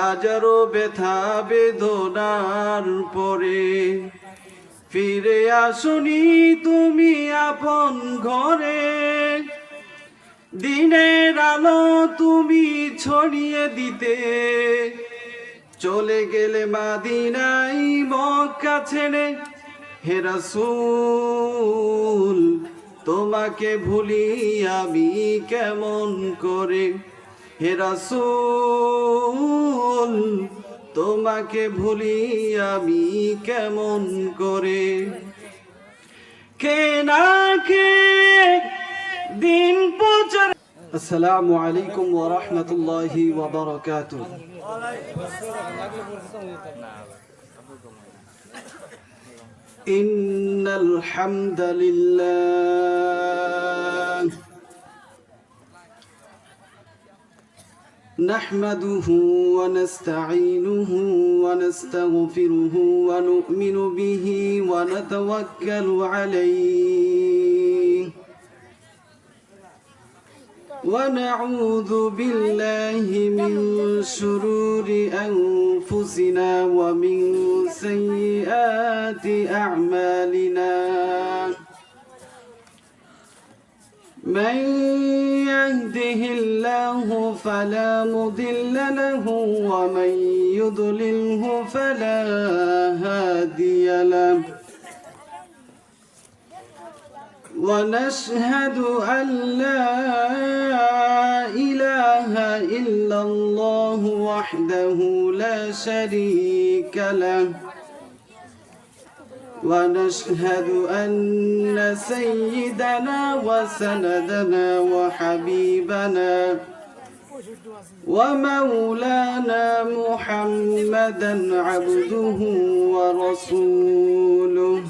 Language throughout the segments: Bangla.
হাজারো ব্যথা বেদনার পরে ফিরে আসুনি তুমি আপন ঘরে। দিনের আলো তুমি ছড়িয়ে দিতে চলে গেলে মদিনায় মক্কা ছেড়ে। হে রাসূল তোমাকে ভুলি আমি কেমন করে। হে রাসূল তোমাকে ভুলি আমি কেমন করে। কে না কে দিন প্রচার। আসসালামু আলাইকুম ওয়া রাহমাতুল্লাহি ওয়া বারাকাতুহু। ইন্নাল হামদালিল্লাহ نحمده ونستعينه ونستغفره ونؤمن به ونتوكل عليه ونعوذ بالله من شرور أنفسنا ومن سيئات أعمالنا. من يهده الله فلا مضل له ومن يضلله فلا هادي له. ونشهد أن لا إله إلا الله وحده لا شريك له. ونشهد أن سيدنا وسندنا وحبيبنا ومولانا محمدا عبده ورسوله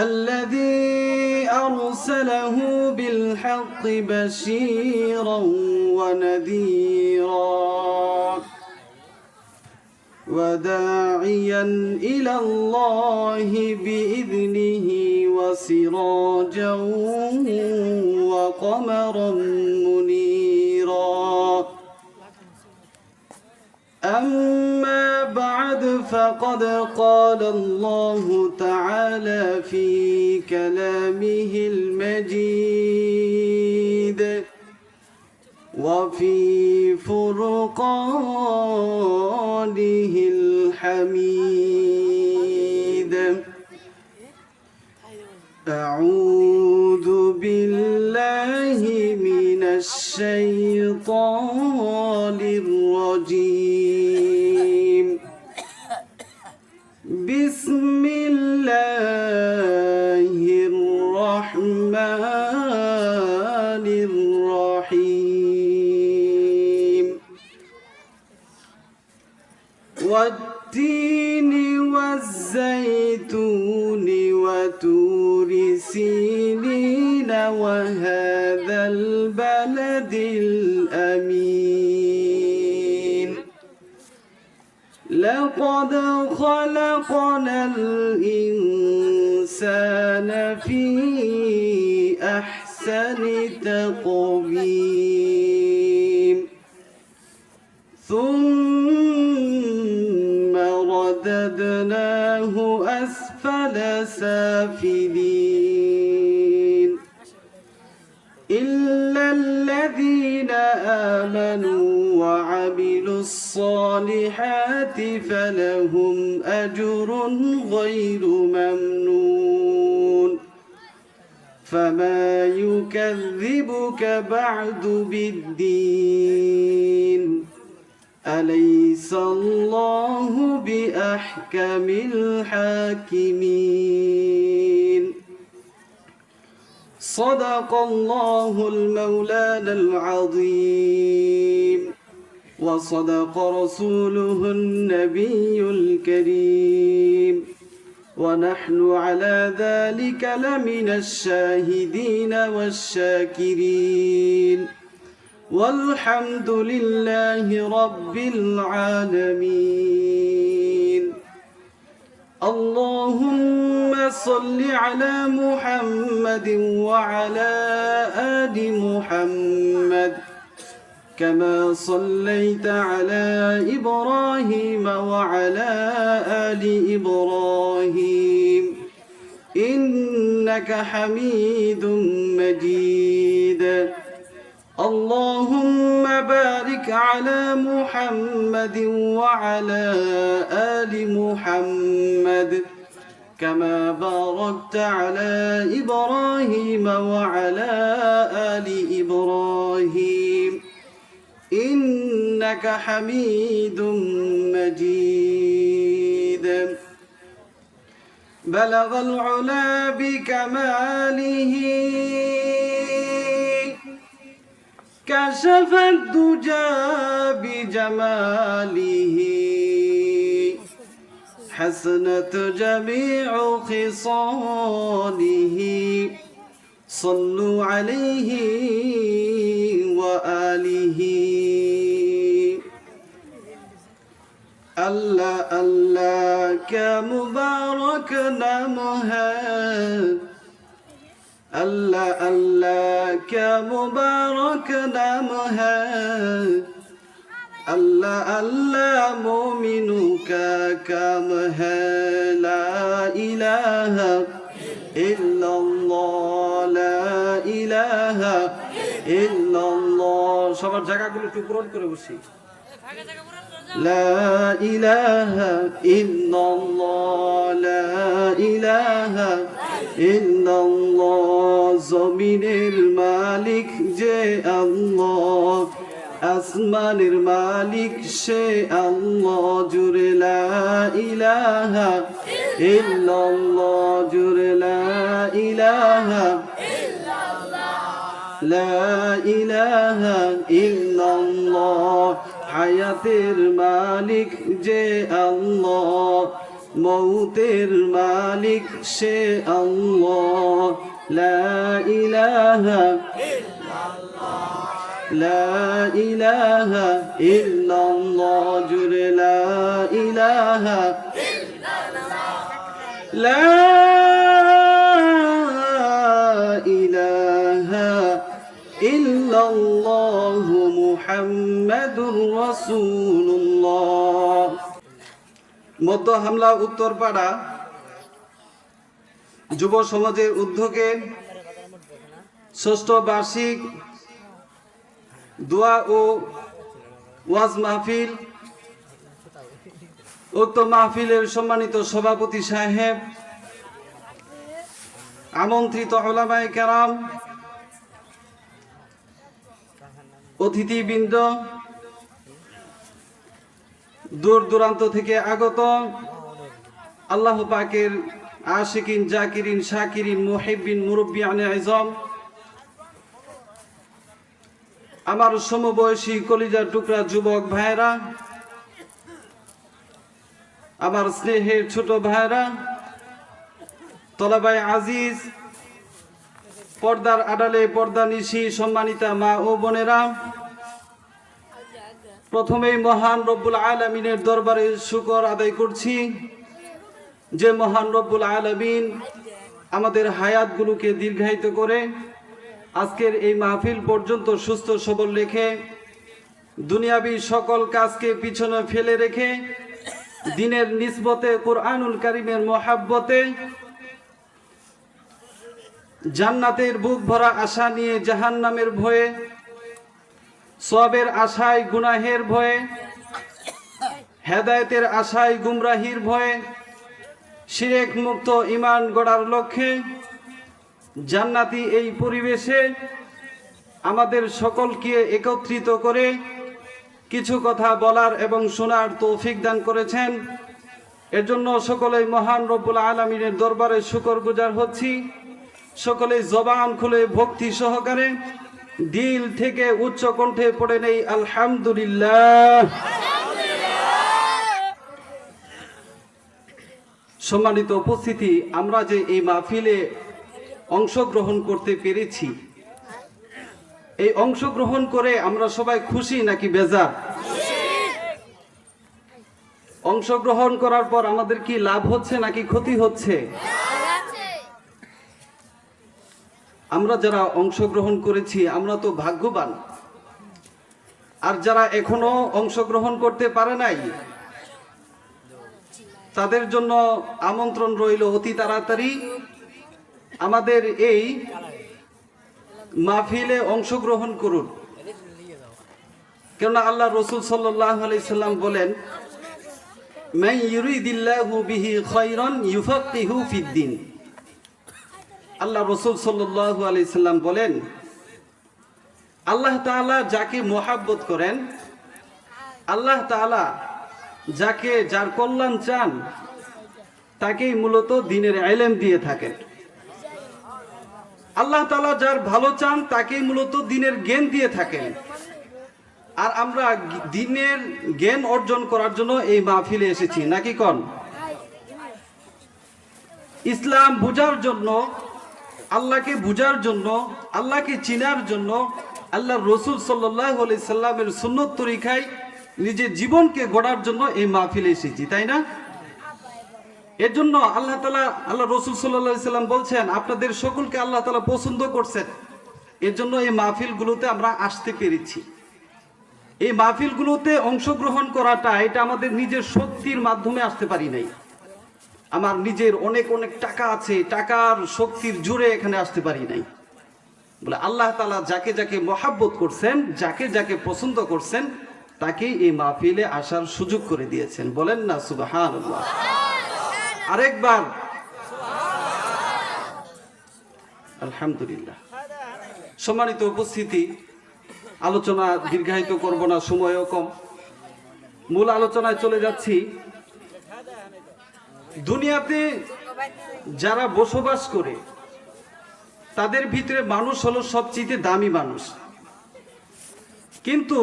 الذي أرسله بالحق بشيرا ونذيرا وداعيا إلى الله بإذنه وسراجا وقمرا منيرا. أما بعد فقد قال الله تعالى في كلامه المجيد وفي فرقانه الحميد. أعوذ بالله من الشيطان الرجيم. بسم الله الرحمن الرحيم. والتين والزيتون وطور سينين وهذا البلد الأمين. لقد خلقنا الإنسان في أحسن تقويم ثم رددناه أسفل سافلين إلا الذين آمنوا وعملوا الصالحات فلهم أجر غير ممنون. فما يكذبك بعد بالدين أليس الله بأحكم الحاكمين. صدق الله المولانا العظيم وصدق رسوله النبي الكريم ونحن على ذلك لمن الشاهدين والشاكرين والحمد لله رب العالمين. اللهم صل على محمد وعلى آل محمد كما صليت على إبراهيم وعلى آل إبراهيم إنك حميد مجيد اللهم بارك على محمد وعلى آل محمد كما باركت على إبراهيم وعلى آل إبراهيم إنك حميد مجيد بلغ العلا بكماله كشف الدجى بجماله حسنت جميع خصاله صلوا عليه وآله الله الله كمبارك نامها الله الله كمبارك نامها الله الله مؤمنك كمها لا إله إلا الله لا إله إلا الله সবার জায়গাগুলো একটু পূরণ করে বসি لا إله إلا الله لا إله إلا الله জমিনের মালিক যে আল্লাহ আসমানের মালিক সে আল্লাহ জুড়ে লা ইলাহা ইল্লাল্লাহ জুড়ে লা ইলাহা লা ইলাহা ইল্লাল্লাহ হায়াতের মালিক যে আল্লাহ মৌতের মালিক সে আল্লাহ লা ইলাহা لا إله إلا الله جل لا إله لا إله إلا الله محمد رسول الله মধ্য হামলা উত্তরপাড়া যুব সমাজের উদ্যোগে ষষ্ঠ বার্ষিক দোয়া ও ওয়াজ মাহফিল উক্ত মাহফিলের সম্মানিত সভাপতি সাহেব আমন্ত্রিত উলামায়ে কেরাম অতিথিবৃন্দ দূর দূরান্ত থেকে আগত আল্লাহ পাকের আশিকিন জাকিরিন শাকিরিন মুহিব্বিন মুরব্বিয়ানে আযম আমার সমবয়সী কলিজার টুকরা যুবক ভাইরা আমার স্নেহের ছোট ভাইরা তলাবায়ে আজিজ পর্দার আড়ালে পর্দা নিশি সম্মানিতা মা ও বোনেরা প্রথমেই মহান রব্বুল আলামিনের দরবারে শুকর আদায় করছি যে মহান রব্বুল আলামিন আমাদের হায়াতগুলোকে দীর্ঘায়িত করে আজকের এই মাহফিল পর্যন্ত সুস্থ সবল রেখে দুনিয়াবী সকল কাজকে পিছনে ফেলে রেখে দিনের নিসবতে কুরআনুল কারীমের মহাব্বতে জান্নাতের বুক ভরা আশা নিয়ে জাহান্নামের ভয়ে সওয়াবের আশায় গুনাহের ভয়ে হেদায়েতের আশায় গুমরাহির ভয়ে শিরক মুক্ত ঈমান গড়ার লক্ষ্যে জান্নাতি এই পরিবেশে আমাদের সকলকে একত্রিত করে কিছু কথা বলার এবং শোনার তৌফিক দান করেছেন এর জন্য সকলেই মহান রব্বুল আলামিনের দরবারে শুকরগুজার হচ্ছি সকলেই জবান খুলে ভক্তি সহকারে দিল থেকে উচ্চ কণ্ঠে পড়ে নেই আলহামদুলিল্লাহ। সম্মানিত উপস্থিতি, আমরা যে এই মাহফিলে অংশগ্রহণ করতে পেরেছি, এই অংশগ্রহণ করে আমরা সবাই খুশি নাকি বেজার? অংশগ্রহণ করার পর আমাদের কি লাভ হচ্ছে নাকি ক্ষতি হচ্ছে? আমরা যারা অংশগ্রহণ করেছি আমরা তো ভাগ্যবান। আর যারা এখনো অংশগ্রহণ করতে পারে নাই তাদের জন্য আমন্ত্রণ রইল অতি তাড়াতাড়ি আমাদের এই মাহফিলে অংশগ্রহণ করুন। কেননা আল্লাহ রসুল সাল্লাল্লাহু আলাইহি সাল্লাম বলেন, মান ইউরিদিল্লাহু বিহি খায়রান ইউফাক্কিহু ফিদ্দিন। আল্লাহ রসুল সাল্লাল্লাহু আলাইহি সাল্লাম বলেন, আল্লাহ তাআলা যাকে মহব্বত করেন, আল্লাহ তাআলা যার কল্যাণ চান তাকেই মূলত দ্বীনের ইলম দিয়ে থাকেন। আল্লাহ তাআলা যার ভালো চান তাকেই মূলত দ্বীনের জ্ঞান দিয়ে থাকেন। আর আমরা দ্বীনের জ্ঞান অর্জন করার জন্য এই মাহফিলে এসেছি, নাকি কোন? ইসলাম বুঝার জন্য, আল্লাহকে বুঝার জন্য, আল্লাহকে চিনার জন্য, আল্লাহ রসুল সাল্লাল্লাহু আলাইহি সাল্লামের সুন্নত তরিকায় নিজের জীবনকে গড়ার জন্য এই মাহফিলে এসেছি, তাই না? এর জন্য আল্লাহ রসুল সাল্লাল্লাহু আলাইহি সাল্লাম বলছেন, আপনাদের সকলকে আল্লাহ তাআলা পছন্দ করছেন। এর জন্য এই মাহফিলগুলোতে আমরা আসতে পেরেছি। এই মাহফিলগুলোতে অংশগ্রহণ করাটা এটা আমাদের নিজের শক্তির মাধ্যমে আসতে পারি নাই। আমার নিজের অনেক অনেক টাকা আছে, টাকার শক্তির জোরে এখানে আসতে পারি নাই। বলে আল্লাহ তাআলা যাকে যাকে মহব্বত করছেন, যাকে যাকে পছন্দ করছেন, তাকে এই মাহফিলে আসার সুযোগ করে দিয়েছেন। বলেন না সুবহানাল্লাহ। আরেকবার আলহামদুলিল্লাহ। সম্মানিত উপস্থিতি, আলোচনা দীর্ঘায়িত করব না, সময়ও কম। মূল আলোচনায় চলে যাচ্ছি। দুনিয়াতে যারা বসবাস করে তাদের ভিতরে মানুষ হলো সবচেয়ে দামি মানুষ। কিন্তু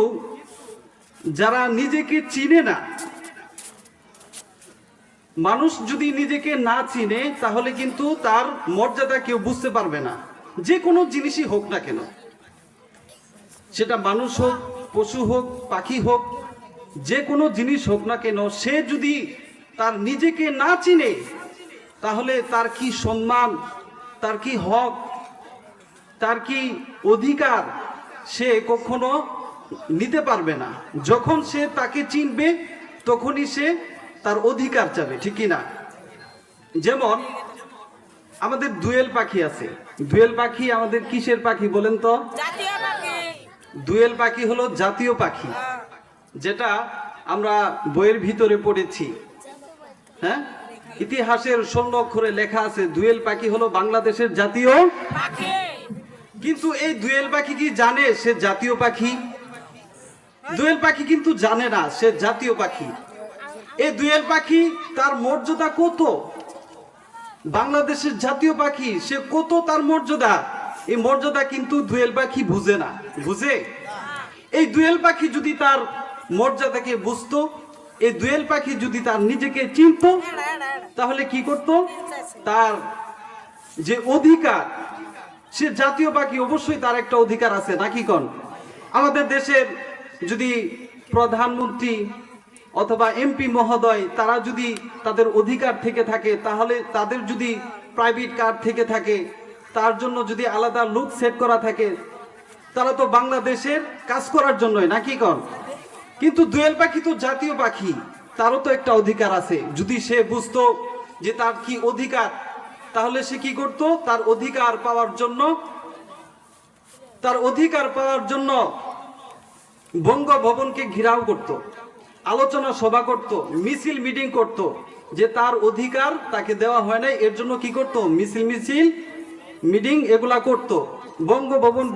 যারা নিজেকে চিনে না, মানুষ যদি নিজেকে না চিনে তাহলে কিন্তু তার মর্যাদা কেউ বুঝতে পারবে না। যে কোনো জিনিসই হোক না কেন, সেটা মানুষ হোক, পশু হোক, পাখি হোক, যে কোনো জিনিস হোক না কেন, সে যদি তার নিজেকে না চিনে তাহলে তার কি সম্মান, তার কি হক, তার কি অধিকার সে কখনো নিতে পারবে না। যখন সে তাকে চিনবে তখনই সে তার অধিকার চাবে, ঠিক কি না? যেমন আমাদের দোয়েল পাখি আছে। দোয়েল পাখি আমাদের কিসের পাখি বলেন তো? দোয়েল পাখি হলো জাতীয় পাখি, যেটা আমরা বইয়ের ভিতরে পড়েছি। হ্যাঁ, ইতিহাসের স্বর্ণ অক্ষরে লেখা আছে দোয়েল পাখি হলো বাংলাদেশের জাতীয় পাখি। কিন্তু এই দোয়েল পাখি কি জানে সে জাতীয় পাখি? দোয়েল পাখি কিন্তু জানে না সে জাতীয় পাখি। এই দোয়েল পাখি তার মর্যাদা কত, বাংলাদেশের জাতীয় পাখি, সে কত তার মর্যাদা, এই মর্যাদা কিন্তু দোয়েল পাখি বুঝে না। বুঝে? এই দোয়েল পাখি যদি তার মর্যাদাকে বুঝতো, এই দোয়েল পাখি যদি তার নিজেকে চিনতো, তাহলে কি করত? তার যে অধিকার, সে জাতীয় পাখি, অবশ্যই তার একটা অধিকার আছে, নাকি কোন? আমাদের দেশের যদি প্রধানমন্ত্রী অথবা এমপি মহোদয় তারা যদি তাদের অধিকার থেকে থাকে, তাহলে তাদের যদি প্রাইভেট কার থেকে থাকে, তার জন্য যদি আলাদা লুক সেট করা থাকে, তারা তো বাংলাদেশের কাজ করার জন্যই, নাকি কোন? কিন্তু দোয়েল পাখি তো জাতীয় পাখি, তারও তো একটা অধিকার আছে। যদি সে বুঝতো যে তার কি অধিকার, তাহলে সে কি করত? তার অধিকার পাওয়ার জন্য বঙ্গভবনকে ঘেরাও করত, আলোচনা সভা করত, মিছিল মিটিং করত, যে তার অধিকার তাকে দেওয়া হয় নাই, এর জন্য কি করত? মিছিল মিটিং এগুলা করত। বঙ্গভবন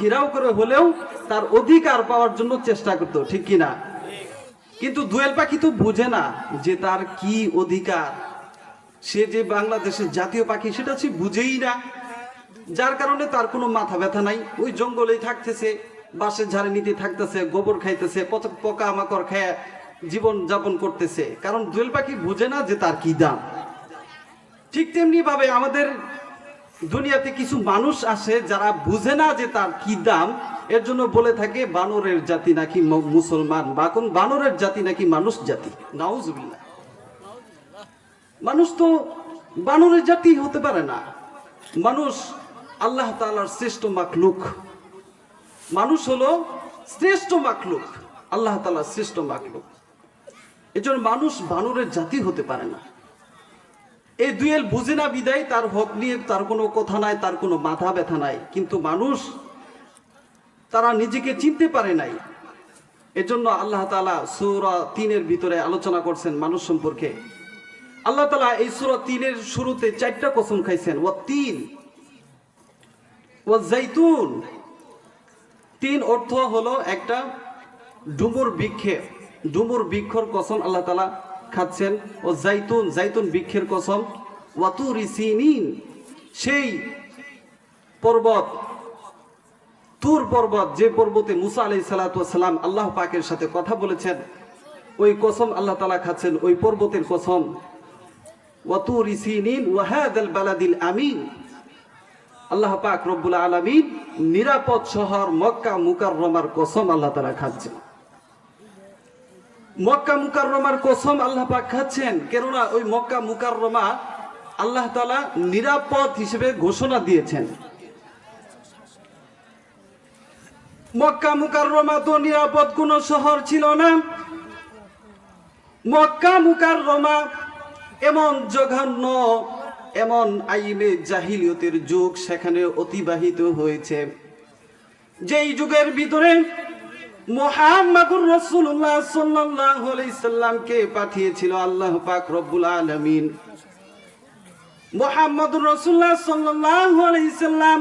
ঘেরাও করে হলেও তার অধিকার পাওয়ার জন্য চেষ্টা করত, ঠিক কিনা? কিন্তু দোয়েল পাখি তো বুঝে না যে তার কি অধিকার, সে যে বাংলাদেশের জাতীয় পাখি সেটা সে বুঝেই না। যার কারণে তার কোনো মাথা ব্যথা নাই, ওই জঙ্গলেই থাকতেছে, বাঁশের ঝাড়ে নিতে থাকতেছে, গোবর খাইতেছে, পোকা মাকড় খায় জীবন যাপন করতেছে, কারণ দোয়েল পাখি বুঝে না যে তার কি দাম। ঠিক তেমনি ভাবে আমাদের দুনিয়াতে কিছু মানুষ আসে যারা বুঝে না যে তার কি দাম, এর জন্য বলে থাকে বানরের জাতি নাকি মুসলমান, বা কোন বানরের জাতি নাকি মানুষ জাতি। নাউজুবিল্লাহ। মানুষ তো বানরের জাতি হতে পারে না। মানুষ আল্লাহ তাআলার শ্রেষ্ঠ মাখলুক। মানুষ হলো শ্রেষ্ঠ মাখলুক, আল্লাহ তাআলা শ্রেষ্ঠ মাখলুক। এজন্য মানুষ বানরের জাতি হতে পারে না। এই দুয়েল বুঝে না বিদায় তার হক নিয়ে তার কোনো কথা নাই, তার কোনো মাথা ব্যথা নাই। কিন্তু মানুষ তারা নিজেকে চিনতে পারে নাই। এজন্য আল্লাহ তাআলা সূরা ৩-এর ভিতরে আলোচনা করছেন মানুষ সম্পর্কে। আল্লাহ তাআলা এই সূরা ৩-এর শুরুতে 4টা কসম খাইছেন, ওয়াত-তিন ওয়াজ-জাইতুন। ৩ অর্থ হলো একটা ডুমুর বৃক্ষে, ডুমুর বৃক্ষর কসম আল্লাহ তাআলা খাচ্ছেন। ও জাইতুন, জাইতুন বৃক্ষের কসম। ওয়াতুরি সিনিন, সেই পর্বত তুর পর্বত, যে পর্বতে মুসা আলাইহিস সালাতু ওয়াস সালাম আল্লাহ পাকের সাথে কথা বলেছেন, ওই কসম আল্লাহ তাআলা খাচ্ছেন, ওই পর্বতের কসম। ওয়াতুরি সিনিন ওয়া হাদাল বালাদিল আমিন, আল্লাহ পাক রব্বুল আলামিন নিরাপদ শহর মক্কা মুকাররমার কসম আল্লাহ তাআলা খাচ্ছেন। মক্কা মুকাররমার কসম আল্লাহ পাক খাচ্ছেন, কেননা ওই মক্কা মুকাররমা আল্লাহ তাআলা নিরাপদ হিসেবে ঘোষণা দিয়েছেন। মক্কা মুকাররমা তো নিরাপদ কোন শহর ছিল না। মক্কা মুকাররমা এমন জঘন্য, এমন আইমে জাহিলিয়তের যুগ সেখানে অতিবাহিত হয়েছে, যেই যুগের ভিতরে মুহাম্মাদুর রাসূলুল্লাহ সাল্লাল্লাহু আলাইহি সাল্লামকে পাঠিয়েছিল আল্লাহ পাক রব্বুল আলামিন। মুহাম্মাদুর রাসূলুল্লাহ সাল্লাল্লাহু আলাইহি সাল্লাম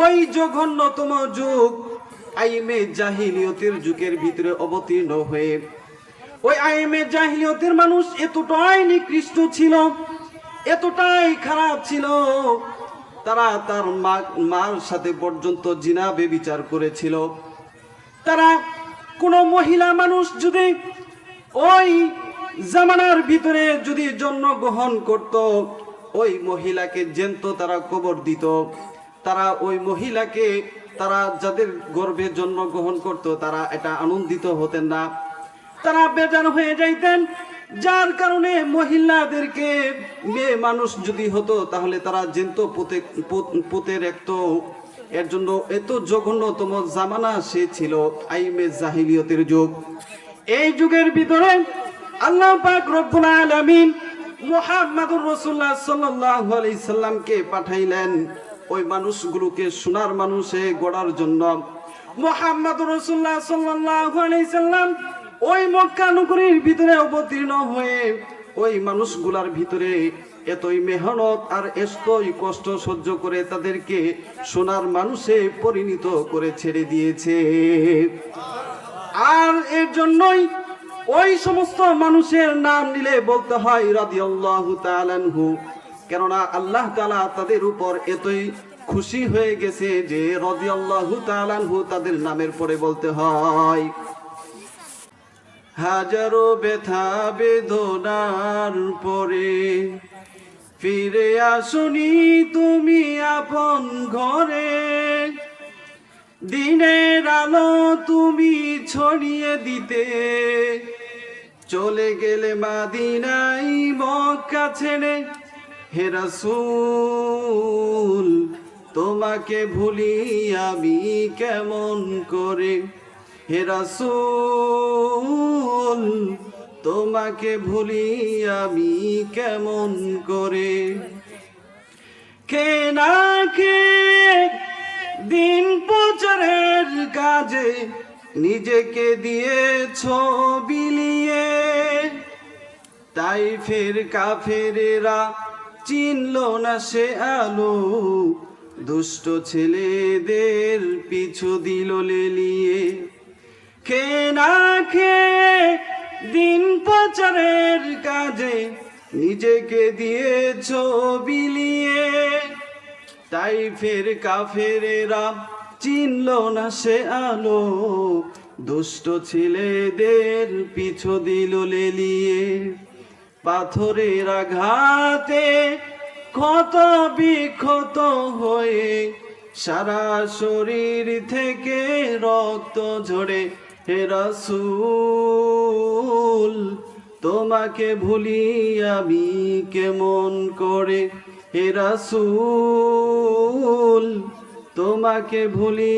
ওই জঘন্যতম যুগ আইমে জাহিলিয়তের যুগের ভিতরে অবতীর্ণ হয়ে, ওই আইমে জাহিলিয়তের মানুষ এতটাই নিকৃষ্ট ছিল, এতটাই খারাপ ছিল, তারা তার মার সাথে পর্যন্ত জিনা ব্যভিচার করেছিল। তারা কোন মহিলা মানুষ যদি ওই জামানার ভিতরে যদি জন্মগ্রহণ করত, ওই মহিলাকে জ্যান্ত তারা কবর দিত। তারা ওই মহিলাকে, তারা যাদের গর্ভে জন্মগ্রহণ করত, তারা এটা আনন্দিত হতেন না, তারা বেজার হয়ে যাইতেন। যার কারণে মহিলাদেরকে, মেয়ে মানুষ যদি হতো তাহলে তারা জ্যান্ত পুঁতে রাখত। এর জন্য এত জঘন্যতম জামানা সে ছিল আইমে জাহিলিয়তের যুগ। এই যুগের ভিতরে আল্লাহ পাক রব্বুল আলামিন মুহাম্মাদুর রাসূলুল্লাহ সাল্লাল্লাহু আলাইহি সাল্লামকে পাঠাইলেন ওই মানুষগুলোকে সোনার মানুষে গড়ার জন্য। মুহাম্মাদুর রাসূলুল্লাহ সাল্লাল্লাহু আলাইহি সাল্লাম ওই মক্কা নগরীর ভিতরে অবতীর্ণ হয়ে ওই মানুষগুলার ভিতরে এতই মেহনত আর এতই কষ্ট সহ্য করে তাদেরকে সোনার মানুষে পরিণত করে ছেড়ে দিয়েছে। আর এর জন্যই ওই সমস্ত মানুষের নাম নিলে বলতে হয় রাদিয়াল্লাহু তাআলা আনহু, কেননা আল্লাহ তাআলা তাদের উপর এতই খুশি হয়ে গেছে যে রাদিয়াল্লাহু তাআলা আনহু তাদের নামের পরে বলতে হয়। হাজারো ব্যথা বেদনার পরে ফিরে আসনি তুমি আপন ঘরে, দিনের আলো তুমি ছড়িয়ে দিতে চলে গেলে মদিনায় মক্কা ছেড়ে। হে রাসূল তোমাকে ভুলি আমি কেমন করে, হে রাসূল তোমাকে ভুলি আমি কেমন করে। কে না কে দিন প্রচারের কাজে নিজেকে দিয়েছ বিলিয়ে, তাই ফের কাফেরেরা চিনল না সে আলো, দুষ্ট ছেলেদের পিছু দিল লেলিয়ে। কে না কে দিন প্রচারের কাজে নিজেকে দিয়েছ বিলিয়ে, তাই ফের কাফেরেরা চিনল না সে আলো, দুষ্ট ছেলেদের পিছু দিল লেলিয়ে। পাথরের আঘাতে ক্ষত বিক্ষত হয়ে সারা শরীর থেকে রক্ত ঝরে, হে রাসূল তোমাকে ভুলি আমি কেমন করে, হে রাসূল তোমাকে ভুলি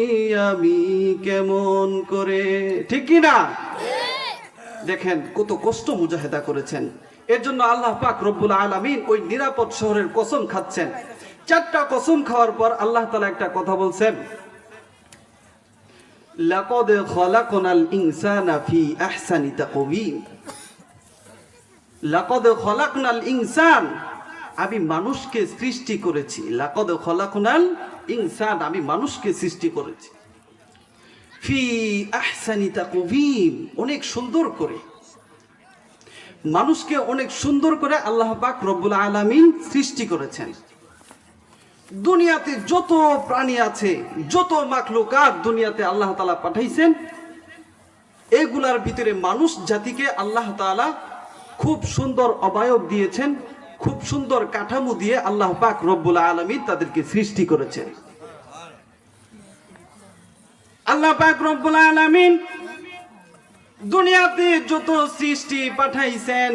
আমি কেমন করে, ঠিক কি না? দেখেন কত কষ্ট মুজাহিদা করেছেন। এর জন্য আল্লাহ পাক রব্বুল আলামিন ওই নিরাপদ শহরের কসম খাচ্ছেন। 4টা কসম খাওয়ার পর আল্লাহ তাআলা একটা কথা বলছেন, লাকাদ খলাকনাল ইনসানা ফি আহসানি তাকওয়িম। লাকাদ খলাকনাল ইনসান, আমি মানুষকে সৃষ্টি করেছি। লাকাদ খলাকনাল ইনসান, আমি মানুষকে সৃষ্টি করেছি। ফি আহসানি তাকওয়িম, অনেক সুন্দর করে। মানুষকে অনেক সুন্দর করে আল্লাহ পাক রব্বুল আলামিন সৃষ্টি করেছেন। দুনিয়াতে যত প্রাণী আছে, যত মাখলুকাত দুনিয়াতে আল্লাহ তাআলা পাঠাইছেন, এগুলার ভিতরে মানুষ জাতিকে আল্লাহ তাআলা খুব সুন্দর অবয়ব দিয়েছেন, খুব সুন্দর কাঠামো দিয়ে আল্লাহ পাক রব্বুল আলামিন তাদেরকে সৃষ্টি করেছেন। আল্লাহ পাক রব্বুল আলামিন দুনিয়াতে যত সৃষ্টি পাঠাইছেন,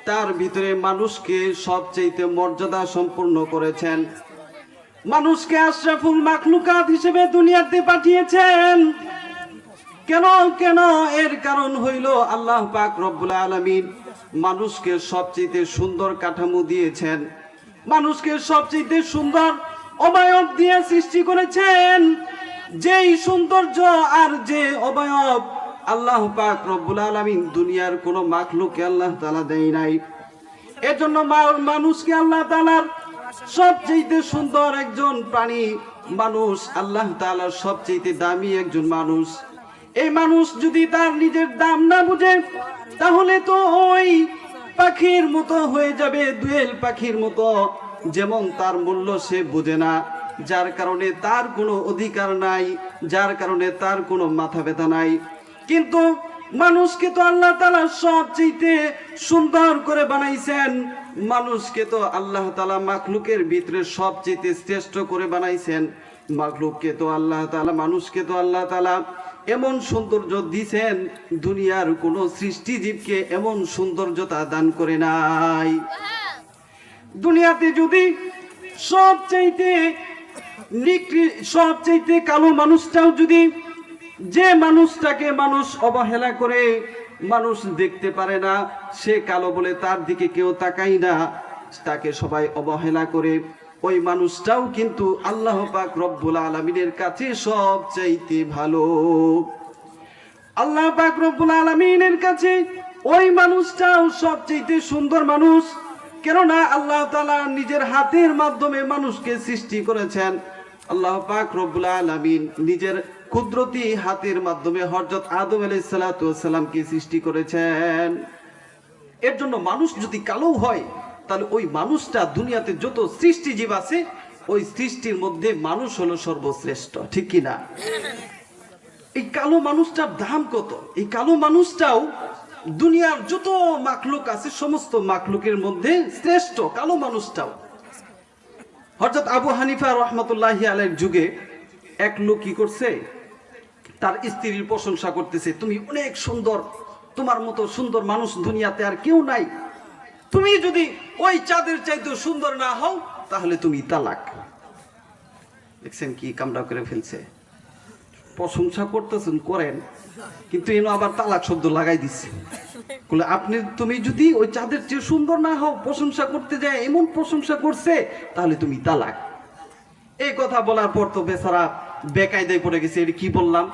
তার ভিতরে মানুষকে সবচেয়ে মর্যাদা সম্পূর্ণ করেছেন। মানুষকে আশরাফুল মাখলুকাত হিসেবে দুনিয়াতে পাঠিয়েছেন। কেন কেন? এর কারণ হইল আল্লাহ পাক রব্বুল আলামিন মানুষকে সবচেয়ে সুন্দর কাঠামো দিয়েছেন, মানুষকে সবচেয়ে সুন্দর অবয়ব দিয়ে সৃষ্টি করেছেন। যেই সৌন্দর্য আর যে অবয়ব আল্লাহ পাক রব্বুল আলামিন দুনিয়ার কোন মাখলুককে আল্লাহ তাআলা দেয় নাই। এজন্য মানুষকে আল্লাহ তাআলার সবচেয়ে সুন্দর একজন প্রাণী মানুষ, আল্লাহ তাআলার সবচেয়ে দামি একজন মানুষ। এই মানুষ যদি তার নিজের দাম না বুঝে, তাহলে তো ওই পাখির মতো হয়ে যাবে, দোয়েল পাখির মতো, যেমন তার মূল্য সে বুঝে না, যার কারণে তার কোনো অধিকার নাই, যার কারণে তার কোনো মাথা ব্যথা নাই। কিন্তু মানুষকে তো আল্লাহ তাআলা সবচেয়ে সুন্দর করে বানাইছেন। মানুষকে তো আল্লাহ তাআলা মাখলুকের ভিতরে সবচেয়ে শ্রেষ্ঠ করে বানাইছেন। মাখলুককে তো আল্লাহ তাআলা, মানুষকে তো আল্লাহ তাআলা এমন সৌন্দর্য দিয়েছেন, দুনিয়ার কোনো সৃষ্টিজীবকে এমন সৌন্দর্যতা দান করে নাই। দুনিয়াতে যদি সবচাইতে কালো মানুষটাও যদি, যে মানুষটাকে মানুষ অবহেলা করে, মানুষ দেখতে পারে না, সে কালো বলে তার দিকে কেউ তাকায় না, তাকে সবাই অবহেলা করে, ওই মানুষটাও কিন্তু আল্লাহ পাক রব্বুল আলামিনের কাছে সবচাইতে ভালো। আল্লাহ পাক রব্বুল আলামিনের কাছে ওই মানুষটাও সবচাইতে সুন্দর মানুষ। কেননা আল্লাহ তাআলা নিজের হাতের মাধ্যমে মানুষকে সৃষ্টি করেছেন। আল্লাহ পাক রব্বুল আলামিন নিজের কুদরতি হাতের মাধ্যমে হযরত আদম আলাইহিস সালাতু ওয়াস সালামকে সৃষ্টি করেছেন। এর জন্য মানুষ যদি কালো হয়, তাহলে ওই মানুষটা দুনিয়াতে যত সৃষ্টিজীব আছে, ওই সৃষ্টির মধ্যে মানুষ হলো সর্বশ্রেষ্ঠ, ঠিক কি না? এই কালো মানুষটার দাম কত? এই কালো মানুষটাও দুনিয়ার যত মাখলুক আছে, সমস্ত মাখলুকের মধ্যে শ্রেষ্ঠ কালো মানুষটাও। হযরত আবু হানিফা রাহমাতুল্লাহি আলাইহির যুগে এক লোক কি করছে, তার স্ত্রীর প্রশংসা করতেছে, তুমি অনেক সুন্দর, তোমার মতো সুন্দর মানুষ দুনিয়াতে আর কেউ নাই, তুমি যদি ওই চাঁদের চাইতে সুন্দর না হও তাহলে তুমি তালাক। দেখছেন কি কামড়া করে ফেলছে। প্রশংসা করতেছেন করেন, কিন্তু এনে আবার তালাক শব্দ লাগাই দিচ্ছে। আপনি, তুমি যদি ওই চাঁদের চেয়ে সুন্দর না হও, প্রশংসা করতে যায় এমন প্রশংসা করছে, তাহলে তুমি তালাক। এই কথা বলার পর তো বেচারা বেকায়দায় পড়ে গেছে, এটা কি বললাম।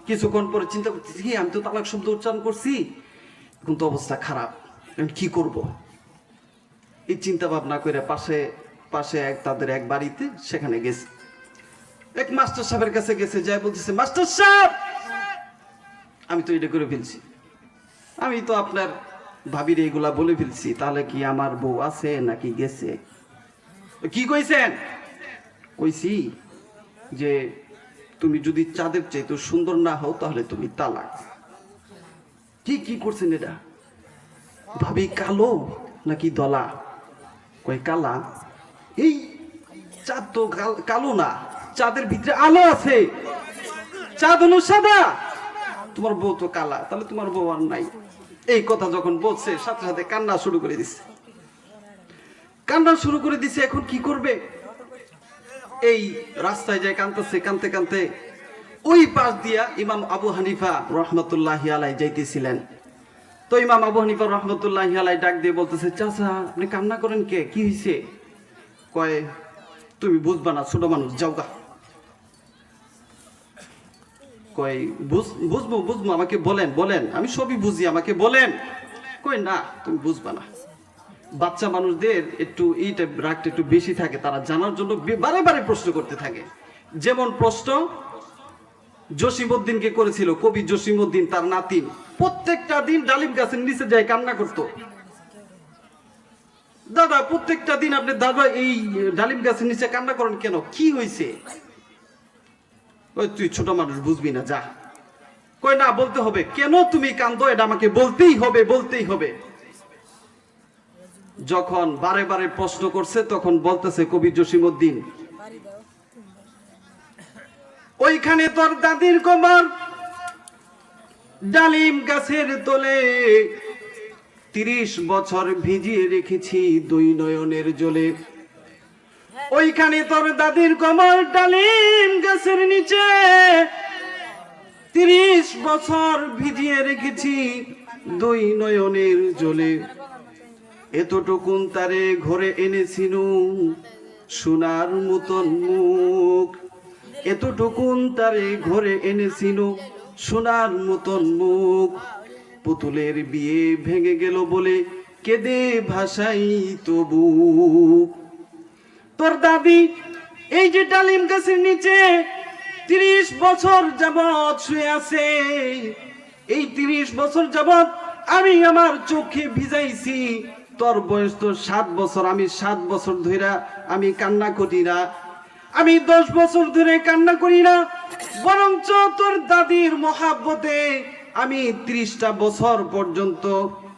কিছুক্ষণ পরে চিন্তা করতেছি, আমি তো তালাক শব্দ উচ্চারণ করছি, কিন্তু অবস্থা খারাপ, কি করব। এই চিন্তা ভাবনা করে পাশে তাদের এক বাড়িতে, সেখানে গেছে, এক মাস্টার সাহেবের কাছে গেছে, যাই বলতেছে, মাস্টার সাহেব, আমি তো এটা করে ফেলছি, আমি তো আপনার ভাবির এইগুলা বলে ফেলছি, তাহলে কি আমার বউ আছে নাকি গেছে? কি কইছেন? কইছি যে তুমি যদি চাঁদের চাইতে সুন্দর না হও তাহলে তুমি তালাক। কি করছেন এটা? ভাবি কালো নাকি দলা? কই কালা। এই চাঁদ তো কালো না, চাঁদের ভিতরে আলো আছে, চাঁদ হলো সাদা, তোমার বউ তো কালা, তাহলে তোমার বউ আর নাই। এই কথা যখন বলছে, সাথে সাথে কান্না শুরু করে দিছে। এখন কি করবে? এই রাস্তায় যায় কাঁদতেছে, কাঁদতে কাঁদতে ওই পাশ দিয়া ইমাম আবু হানিফা রহমতুল্লাহি আলাই যাইতেছিলেন। তো ইমাম আবু হানিফা রহমতুল্লাহি আলাই ডাক দিয়ে বলতেছে, চাচা আপনি কান্না করেন কে, কি হয়েছে? কয়, তুমি বুঝবা না, ছোট মানুষ, যাও গা। কয়, বুঝবো বুঝবো, আমাকে বলেন বলেন, আমি সবই বুঝি, আমাকে বলেন। কয়, না তুমি বুঝবা না। বাচ্চা মানুষদের একটু এইটা রাগটা একটু বেশি থাকে, তারা জানার জন্য বারে বারে প্রশ্ন করতে থাকে। যেমন প্রশ্ন জসিমউদ্দিনকে করেছিল, কবি জসিমউদ্দিন তার নাতিন প্রত্যেকটা দিন ডালিম গাছের নিচে যায় কান্না করতো। দাদা প্রত্যেকটা দিন আপনি দাদা এই ডালিম গাছের নিচে কান্না করেন কেন, কি হয়েছে? ওই তুই ছোট মানুষ, বুঝবি না, যা। কই না, বলতে হবে। কেন তুমি কান্দো, এটা আমাকে বলতেই হবে, বলতেই হবে। যখন বারে বারে প্রশ্ন করছে তখন বলতেছে কবি জসিমউদ্দিন, ওইখানে তোর দাদির কবর, ডালিম গাছের তলে 30 বছর ভিজিয়ে রেখেছি দুই নয়নের জলে। ওইখানে তোর দাদির কবর, ডালিম গাছের নিচে 30 বছর ভিজিয়ে রেখেছি দুই নয়নের জলে। এতটুকুন তারে ঘরে এনেছিনু সোনার মতন মুখ, এতটুকুন তারে ঘরে এনেছিনু সোনার মতন মুখ। পুতুলের বিয়ে ভেঙে গেল বলে কেঁদে ভাসাই তবু। তোর দাদি এই যে ডালিম গাছের নিচে 30 বছর যাবৎ শুয়ে আছে, এই 30 বছর যাবৎ আমি আমার চোখে ভিজাইছি। তোর বয়স তো 7 বছর, আমি 7 বছর ধরে আমি কান্না করি না, আমি 10 বছর ধরে কান্না করি না, বরঞ্চ তোর দাদির মহাব্বতে আমি 30টা বছর পর্যন্ত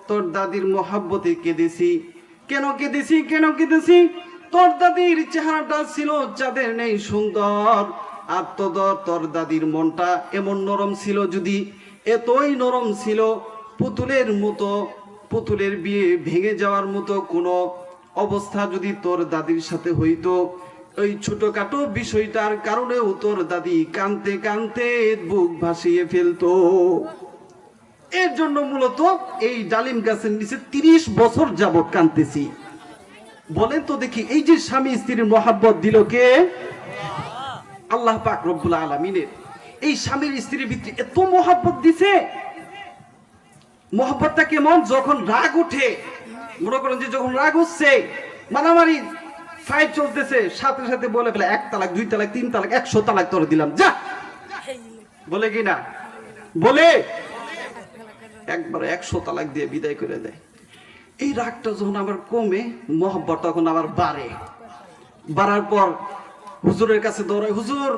তোর দাদির মহাব্বতে কেঁদেছি। কেন কেঁদেছি, কেন কেঁদেছি? তোর দাদির চেহারাটা ছিল চাঁদের নেই সুন্দর, আর তোর দাদির মনটা এমন নরম ছিল, যদি এতই নরম ছিল, পুতুলের মতো, পুতুলের বিয়ে ভেঙে যাওয়ার মতো কোনো অবস্থা যদি তোর দাদির সাথে হইতো, ওই ছোটখাটো বিষয়টার কারণেও তোর দাদি কাঁদতে কাঁদতে বুক ভাসিয়ে ফেলতো। এর জন্য মূলত এই ডালিম গাছের নিচে 30 বছর যাবত কাঁদতেছি। বলেন তো দেখি, এই যে স্বামী স্ত্রীর মহাব্বত দিল কে? আল্লাহ পাক রব্বুল আলামিনের। এই স্বামীর স্ত্রীর ভিতরে এত মহাব্বত দিছে। মহাব্বতটা কেমন? যখন রাগ উঠে, মনে করেন যে যখন রাগ হচ্ছে, মারামারি ফাইট চলতেছে, সাথে সাথে বলে ফেলে 1 তালাক 2 তালাক 3 তালাক 100 তালাক তোরে দিলাম, যা। বলে কি না? বলে একবার 100 তালাক দিয়ে বিদায় করে দেয়। এই রাগটা যখন আবার কমে, মহব্বত তখন আবার বাড়ে। বাড়ার পর হুজুরের কাছে দৌড়ায়, হুজুর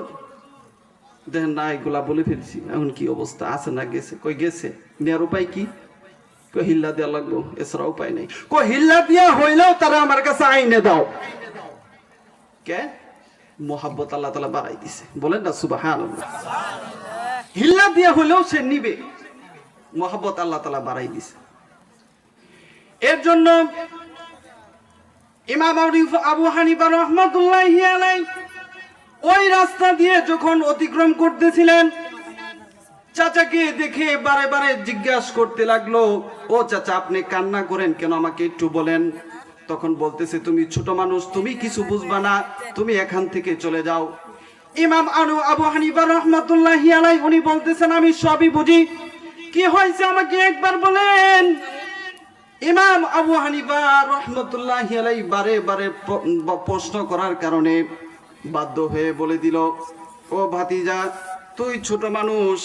দেখেন না এগুলা বলে ফেলছি, এখন কি অবস্থা, আছে না গেছে? কই গেছে, নেওয়ার উপায় কি? কই হিল্লা দেওয়া লাগবো, এছাড়া উপায় নেই। কই হিল্লা দিয়া হইলেও তারা আমার কাছে আইনে দাও। কে? মহাব্বত আল্লাহ তাআলা বাড়াই দিছে। বলেন না সুবহানাল্লাহ। হিল্লা দিয়া হইলেও সে নিবে, মহাব্বত আল্লাহ তাআলা বাড়াই দিছে। এর জন্য ইমাম আবু হানিফা রাহমাতুল্লাহি আলাইহি ওই রাস্তা দিয়ে যখন অতিক্রম করতেছিলেন, চাচাকে দেখে বারে বারে জিজ্ঞাসা করতে লাগলো, ও চাচা আপনি কান্না করেন কেন, আমাকে একটু বলেন। তখন বলতেছে, তুমি ছোট মানুষ, তুমি কিছু বুঝবা না, তুমি এখান থেকে চলে যাও। ইমাম আবু হানিফা রাহমাতুল্লাহি আলাইহি উনি বলতেছেন, আমি সবই বুঝি, কি হয়েছে আমাকে একবার বলেন। ইমাম আবু হানিফা রাহমাতুল্লাহি আলাইহি বারে বারে প্রশ্ন করার কারণে বাধ্য হয়ে বলে দিল, ও ভাতিজা তুই ছোট মানুষ,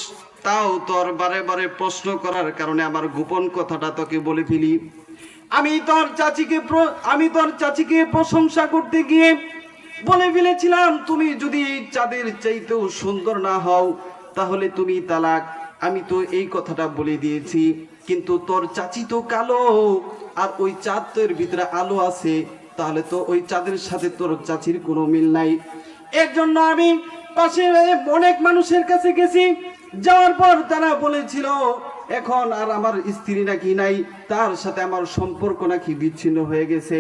তাও তোর বারে বারে প্রশ্ন করার কারণে আমার গোপন কথাটা তোকে বলে ফেলি। আমি তোর চাচিকে প্রশংসা করতে গিয়ে বলে ফেলেছিলাম, তুমি যদি চাঁদের চাইতেও সুন্দর না হও তাহলে তুমি তালাক। আমি তো এই কথাটা বলে দিয়েছি, কিন্তু তোর চাচি তো কালো, আর ওই চাঁদের ভিতরে আলো আছে, তাহলে তো ওই চাঁদের সাথে তোর চাচির কোনো মিল নাই। এর জন্য আমি পাশে অনেক মানুষের কাছে গেছি, যাওয়ার পর তারা বলেছিল এখন আর আমার স্ত্রী নাকি নাই, তার সাথে আমার সম্পর্ক নাকি বিচ্ছিন্ন হয়ে গেছে।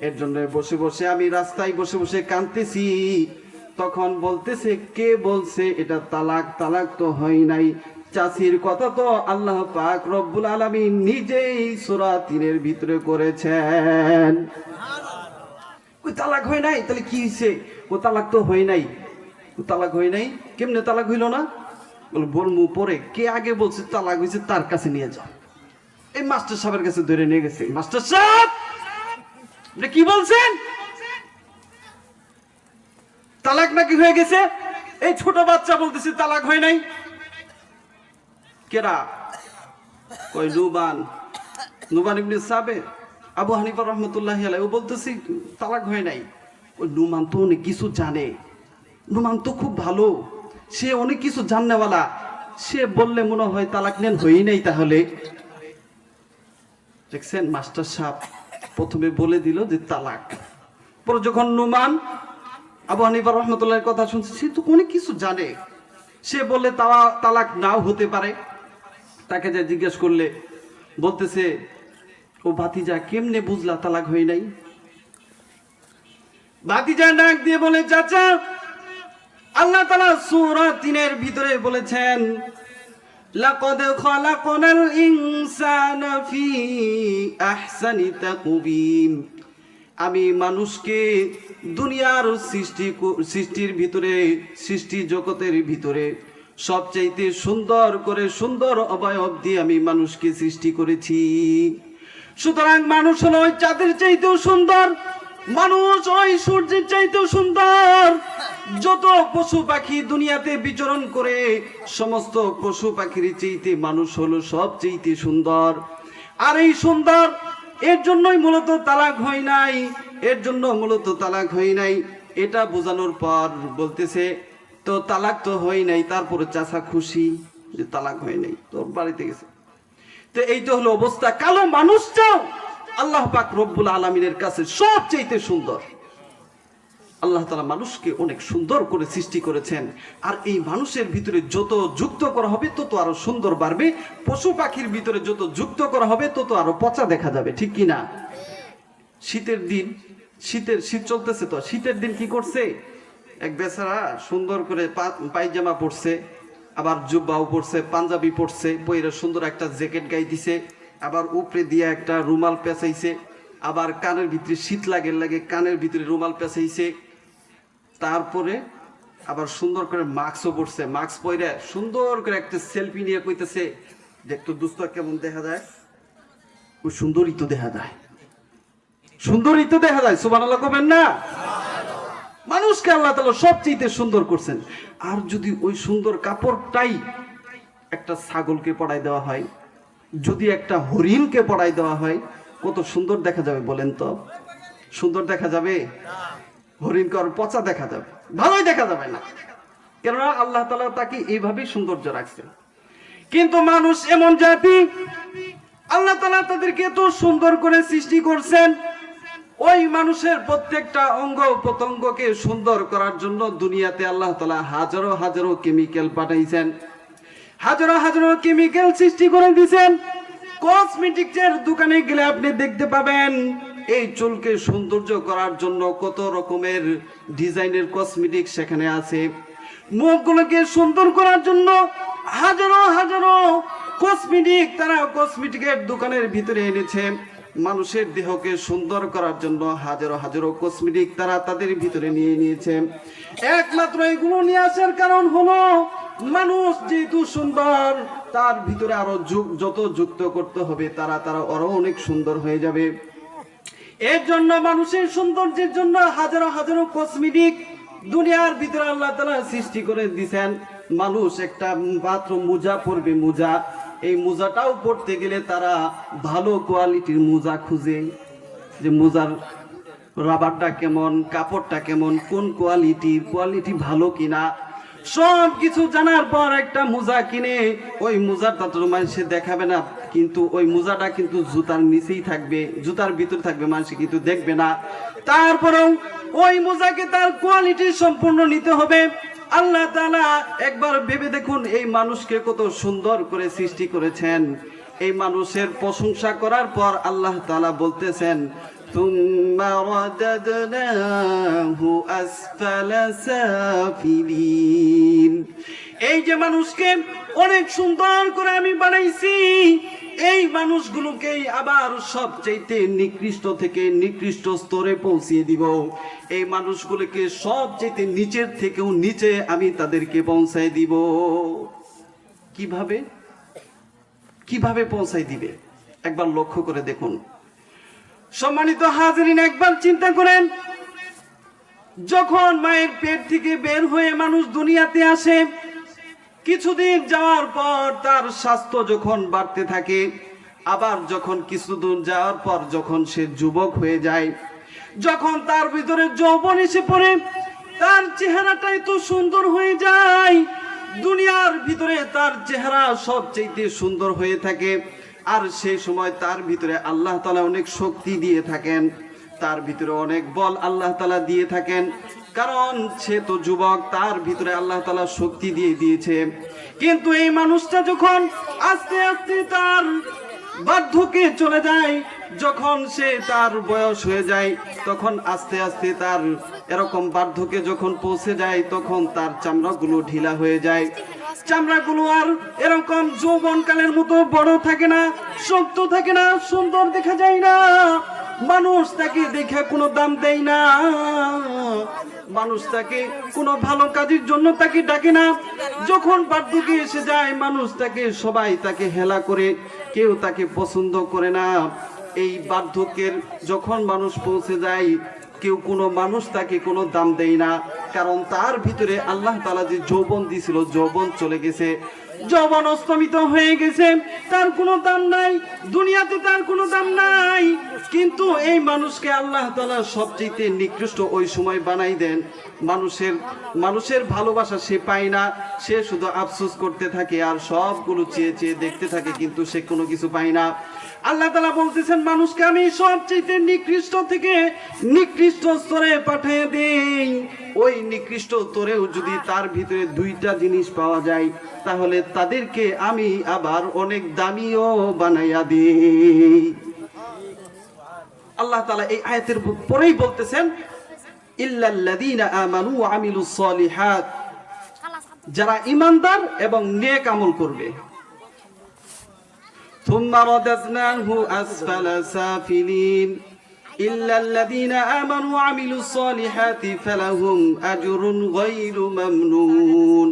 এর জন্য বসে বসে আমি রাস্তায় বসে বসে কাঁদতেছি, তখন বলতেছে, কে বলছে এটা তালাক? তালাক তো হয় নাই। চাচির কথা তো আল্লাহ পাক রব্বুল আলামিন নিজেই সূরা 3-এর ভিতরে করেছেন। ওই তালাক হয় নাই, তাহলে কি হয়েছে? ও তালাক তো হয় নাই। ও তালাক হয় নাই, কেমনে তালাক হইল না? বলমু পরে। কে আগে বলছে তালাক হয়েছে তার কাছে নিয়ে যাও। এই মাস্টার সাহেবের কাছে ধরে নিয়ে গেছে। মাস্টার সাহেব, আপনি কি বলছেন? তালাক নাকি হয়ে গেছে? এই ছোট বাচ্চা বলতেছে তালাক হয় নাই। কেরা? কই নুবান ইবনে সাবের, আবু হানিফা রাহমাতুল্লাহি আলাইহি। ও বলতেছে তালাক হয় নাই। ওই নুমান তো অনেক কিছু জানে, নুমান তো খুব ভালো, সে অনেক কিছু জাননেওয়ালা, সে বললে মনে হয় তালাক নেন হই নাই। তাহলে দেখছেন, মাস্টার সাহেব প্রথমে বলে দিল যে তালাক। পরে যখন নুমান আবু হানিফা রাহমাতুল্লাহির কথা শুনছে, সে তো অনেক কিছু জানে, সে বললে তালাক নাও হতে পারে। তাকে যা জিজ্ঞেস করলে বলতেছে, ও ভাতিজা কেমনে বুঝলা তালাক হয় নাই? ভাতিজা ডাক দিয়ে বলে, চাচা, আল্লাহ তাআলা সূরা 3-এর ভিতরে বলেছেন, লাকাদ খালাকনাল ইনসানা ফি আহসানি তাকওয়িম। আমি মানুষকে দুনিয়ার সৃষ্টির ভিতরে, সৃষ্টি জগতের ভিতরে সবচাইতে সুন্দর করে, সুন্দর অবয়ব দিয়ে আমি মানুষকে সৃষ্টি করেছি। সুতরাং মানুষ হলো ওই চাঁদের চাইতেও সুন্দর, মানুষ ওই সূর্যের চাইতেও সুন্দর। যত পশু পাখি দুনিয়াতে বিচরণ করে, সমস্ত পশু পাখির চাইতে মানুষ হলো সবচাইতে সুন্দর। আর এই সুন্দর, এর জন্যই মূলত তালাক হয় নাই, এর জন্য মূলত তালাক হয় নাই। এটা বোঝানোর পর বলতেছে, তো তালাক তো হয় নাই, তারপরে চাচা খুশি যে তালাক হয় নাই, তোর বাড়িতে গেছে। তো এই তো হলো অবস্থা। কালো মানুষটাও আল্লাহ পাক রব্বুল আলামিনের কাছে সবচেয়ে সুন্দর। আল্লাহ তাআলা মানুষকে অনেক সুন্দর করে সৃষ্টি করেছেন। আর এই মানুষের ভিতরে যত যুক্ত করা হবে তত আরো সুন্দর বাড়বে। পশু পাখির ভিতরে যত যুক্ত করা হবে তত আরো পচা দেখা যাবে, ঠিক কি না? শীতের দিন, শীত চলতেছে, তো শীতের দিন কি করছে, এক বেচারা সুন্দর করে পায়জামা পরছে, আবার জুব্বাও পরছে, পাঞ্জাবি পরছে, পরে সুন্দর একটা জ্যাকেট গায়ে দিছে, আবার উপরে দিয়ে একটা রুমাল পেঁচাইছে, আবার কানের ভিতরে শীত লাগে কানের ভিতরে রুমাল পেঁচাইছে, তারপরে আবার সুন্দর করে মাস্কও পরছে। মাস্ক পরে সুন্দর করে একটা সেলফি নিয়ে কইতেছে, দেখতো দোস্ত কেমন দেখা যায়? ওই সুন্দরই তো দেখা যায়, সুন্দরই তো দেখা যায়। সুবহানাল্লাহ কবেন না? মানুষকে আল্লাহ তাআলা সবচেয়ে সুন্দর করছেন। আর যদি ওই সুন্দর কাপড়টাই একটা ছাগলকে পরাই দেওয়া হয়, যদি একটা হরিণকে পরাই দেওয়া হয়, কত সুন্দর দেখা যাবে বলেন তো? সুন্দর দেখা যাবে? হরিণকে আর পচা দেখা যাবে, ভালোই দেখা যাবে না। কেননা আল্লাহ তাআলা তাকে এইভাবেই সৌন্দর্য রাখছেন। কিন্তু মানুষ এমন জাতি, আল্লাহ তাআলা তাদেরকে এত সুন্দর করে সৃষ্টি করছেন, ওই মানুষের প্রত্যেকটা অঙ্গ প্রত্যঙ্গকে সুন্দর করার জন্য দুনিয়াতে আল্লাহ তাআলা হাজারো হাজারো কেমিক্যাল পাঠাইছেন, হাজারো হাজারো কেমিক্যাল সৃষ্টি করে দিয়েছেন। কসমেটিক্সের দোকানে গেলে আপনি দেখতে পাবেন, এই চুলকে সৌন্দর্য করার জন্য কত রকমের ডিজাইনের কসমেটিক্স সেখানে আছে। মুখগুলোকে সুন্দর করার জন্য হাজারো হাজারো কসমেটিক তারা কসমেটিকের দোকানের ভিতরে এনেছে। মানুষের দেহকে সুন্দর করার জন্য হাজারো হাজারো কসমেটিক তারা তাদের ভিতরে নিয়ে নিয়েছে। একমাত্র এগুলো নিয়ে আসার কারণ হলো, মানুষ যেহেতু সুন্দর, তার ভিতরে আরো যত যুক্ত করতে হবে তারা আরো অনেক সুন্দর হয়ে যাবে। এর জন্য মানুষের সৌন্দর্যের জন্য হাজারো হাজারো কসমেটিক দুনিয়ার ভিতরে আল্লাহ তাআলা সৃষ্টি করে দিয়েছেন। মানুষ একটা মাত্র মোজা পরবে, মোজা, এই মোজাটাও পড়তে গেলে তারা ভালো কোয়ালিটির মোজা খুঁজে, যে মোজার রাবারটা কেমন, কাপড়টা কেমন, কোন কোয়ালিটি ভালো কিনা, সব কিছু জানার পর একটা মোজা কিনে, ওই মোজাটা তো মানুষে দেখাবে না, কিন্তু ওই মোজাটা কিন্তু জুতার নিচেই থাকবে, জুতার ভিতরে থাকবে, মানুষ কিন্তু দেখবে না। তারপরেও ওই মোজাকে তার কোয়ালিটি সম্পূর্ণ নিতে হবে। আল্লাহ তাআলা একবার ভেবে দেখুন, এই মানুষকে কত সুন্দর করে সৃষ্টি করেছেন। এই মানুষের প্রশংসা করার পর আল্লাহ তাআলা বলতেছেন, ثم رددناه أسفل سافلين। এই যে মানুষকে অনেক সুন্দর করে আমি বানাইছি, এই মানুষগুলোকেই আবার সবচেয়ে নিকৃষ্ট থেকে নিকৃষ্ট স্তরে পৌঁছিয়ে দিব। এই মানুষগুলোকে সবচেয়ে নিচের থেকেও নিচে আমি তাদেরকে পৌঁছায় দিব। কিভাবে কিভাবে পৌঁছায় দিবে একবার লক্ষ্য করে দেখুন। সম্মানিত হাজিরিন, একবার চিন্তা করেন, যখন মায়ের পেট থেকে বের হয়ে মানুষ দুনিয়াতে আসে, কিছুদিন যাওয়ার পর তার স্বাস্থ্য যখন বাড়তে থাকে, আবার যখন কিছুদিন যাওয়ার পর যখন সে যুবক হয়ে যায়, যখন তার ভিতরে যৌবন এসে পড়ে, তার চেহারাটা এত সুন্দর হয়ে যায়, দুনিয়ার ভিতরে তার চেহারা সবচেয়ে সুন্দর হয়ে থাকে। আর সেই সময় তার ভিতরে আল্লাহ তাআলা অনেক শক্তি দিয়ে থাকেন, তার ভিতরে অনেক বল আল্লাহ তাআলা দিয়ে থাকেন, কারণ সে তো যুবক, তার ভিতরে আল্লাহ তাআলা শক্তি দিয়ে দিয়েছে। কিন্তু এই মানুষটা যখন আস্তে আস্তে তার বার্ধক্যে চলে যায়, যখন সে তার বয়স হয়ে যায়, তখন আস্তে আস্তে তার এরকম বার্ধক্যে যখন পৌঁছে যায়, তখন তার চামড়াগুলো ঢিলা হয়ে যায়, চামড়াগুলো আর এরকম যৌবনকালের মতো বড় থাকে না, শক্ত থাকে না, সুন্দর দেখা যায় না। মানুষ তাকে দেখে কোনো দাম দেয় না, মানুষ তাকে কোনো ভালো কাজের জন্য তাকে ডাকে না। যখন বার্ধক্যে এসে যায়, মানুষ তাকে সবাই তাকে হেলা করে, কেউ তাকে পছন্দ করে না। এই বার্ধক্যের যখন মানুষ পৌঁছে যায়, কেউ কোনো মানুষ তাকে কোনো দাম দেয় না, কারণ তার ভিতরে আল্লাহ তাআলা যে যৌবন দিয়েছিল, যৌবন চলে গেছে, যৌবন অস্তমিত হয়ে গেছে, তার কোনো দাম নাই, দুনিয়াতে তার কোনো দাম নাই। কিন্তু এই মানুষকে আল্লাহ তাআলা সবচেয়ে নিকৃষ্ট ওই সময় বানাই দেন। মানুষের ভালোবাসা সে পায় না, সে শুধু আফসোস করতে থাকে আর সবগুলো চেয়ে চেয়ে দেখতে থাকে, কিন্তু সে কোনো কিছু পায় না। আল্লাহ তাআলা বলতেছেন, মানুষকে আমি সবচেয়ে নিকৃষ্ট থেকে নিকৃষ্ট স্তরে পাঠিয়ে দেই। ওই নিকৃষ্ট স্তরেও যদি তার ভিতরে দুইটা জিনিস পাওয়া যায়, তাহলে তাদেরকে আমি আবার অনেক দামিও বানাইয়া দিই। আল্লাহ তাআলা এই আয়াতের পরেই বলতেছেন, ইল্লাল্লাযীনা আমানু ওয়া আমিলুস সালিহাত, যারা ঈমানদার এবং নেক আমল করবে। ثم رددناه أسفل سافلين إلا الذين آمنوا وعملوا الصالحات فلهم أجر غير ممنون।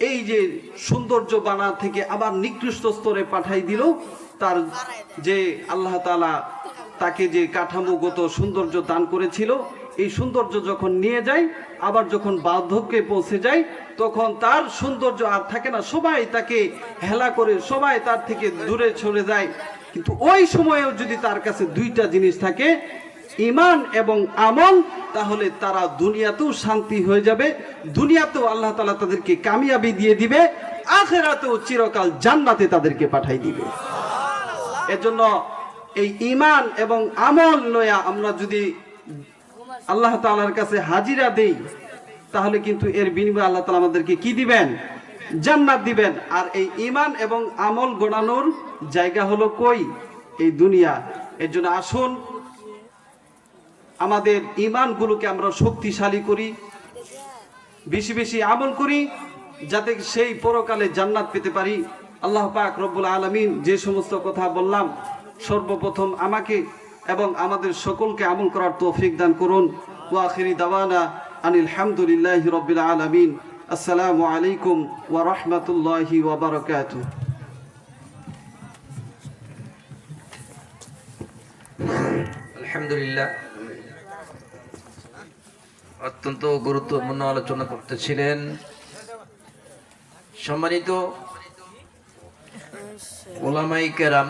এই যে সৌন্দর্য বানা থেকে আবার নিকৃষ্ট স্তরে পাঠাই দিল, তার যে আল্লাহ তাআলা তাকে যে কাঠামোগত সৌন্দর্য দান করেছিল, এই সৌন্দর্য যখন নিয়ে যায়, আবার যখন বার্ধক্যে পৌঁছে যায়, তখন তার সৌন্দর্য আর থাকে না, সবাই তাকে হেলা করে, সবাই তার থেকে দূরে সরে যায়। কিন্তু ওই সময়েও যদি তার কাছে দুইটা জিনিস থাকে, ঈমান এবং আমল, তাহলে তারা দুনিয়াতেও শান্তি হয়ে যাবে, দুনিয়াতেও আল্লাহ তাআলা তাদেরকে কামিয়াবি দিয়ে দিবে, আখিরাতেও চিরকাল জান্নাতে তাদেরকে পাঠাই দিবে। এজন্য এই ঈমান এবং আমল লয়া আমরা যদি আল্লাহ তাআলার কাছে হাজিরা দেই, তাহলে কিন্তু এর বিনিময়ে আল্লাহ তাআলা আমাদেরকে কি দিবেন? জান্নাত দিবেন। আর এই ঈমান এবং আমল গড়ানোর জায়গা হলো কই? এই দুনিয়া। এর জন্য আসুন আমাদের ঈমানগুলোকে আমরা শক্তিশালী করি, বেশি বেশি আমল করি, যাতে সেই পরকালে জান্নাত পেতে পারি। আল্লাহ পাক রব্বুল আলামিন যে সমস্ত কথা বললাম, সর্বপ্রথম আমাকে এবং আমাদের সকলকে আমল করার তৌফিক দান করুন। ওয়া আখিরি দাওয়ানা আনিল হামদুলিল্লাহি রাব্বিল আলামিন। আসসালামু আলাইকুম ওয়া রাহমাতুল্লাহি ওয়া বারাকাতুহু। আলহামদুলিল্লাহ, অত্যন্ত গুরুত্বপূর্ণ আলোচনা করতেছিলেন সম্মানিত উলামায়ে কেরাম।